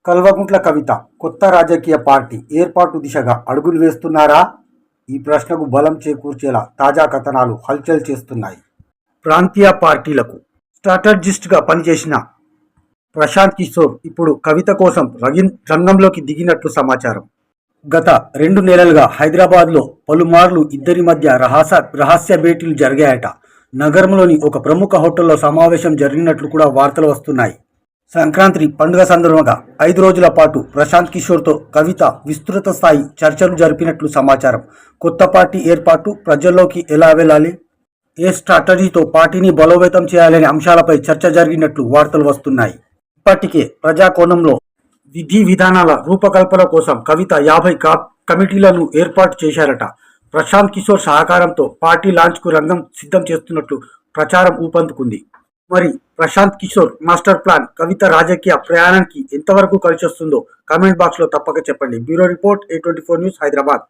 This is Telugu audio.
కల్వకుంట్ల కవిత కొత్త రాజకీయ పార్టీ ఏర్పాటు దిశగా అడుగులు వేస్తున్నారా? ఈ ప్రశ్నకు బలం చేకూర్చేలా తాజా కథనాలు హల్చల్ చేస్తున్నాయి. ప్రాంతీయ పార్టీలకు స్ట్రాటజిస్ట్గా పనిచేసిన ప్రశాంత్ కిషోర్ ఇప్పుడు కవిత కోసం రంగంలోకి దిగినట్లు సమాచారం. గత 2 నెలలుగా హైదరాబాద్లో పలుమార్లు ఇద్దరి మధ్య రహస్య భేటీలు జరిగాయట. నగరంలోని ఒక ప్రముఖ హోటల్లో సమావేశం జరిగినట్లు కూడా వార్తలు వస్తున్నాయి. సంక్రాంతి పండుగ సందర్భంగా 5 రోజుల పాటు ప్రశాంత్ కిషోర్తో కవిత విస్తృత స్థాయి చర్చలు జరిపినట్లు సమాచారం. కొత్త పార్టీ ఏర్పాటు ప్రజల్లోకి ఎలా వెళ్ళాలి, ఏ స్ట్రాటజీతో పార్టీని బలోపేతం చేయాలనే అంశాలపై చర్చ జరిగినట్లు వార్తలు వస్తున్నాయి. ఇప్పటికే ప్రజాకోణంలో విధి విధానాల రూపకల్పన కోసం కవిత 50 కమిటీలను ఏర్పాటు చేశారట. ప్రశాంత్ కిషోర్ సహకారంతో పార్టీ లాంచ్కు రంగం సిద్ధం చేస్తున్నట్లు ప్రచారం ఊపందుకుంది. మరి ప్రశాంత్ కిషోర్ మాస్టర్ ప్లాన్ కవిత రాజకీయ ప్రయాణానికి ఎంతవరకు కలిసి వస్తుందో కామెంట్ బాక్స్లో తప్పక చెప్పండి. Bureau report, A24 news, Hyderabad.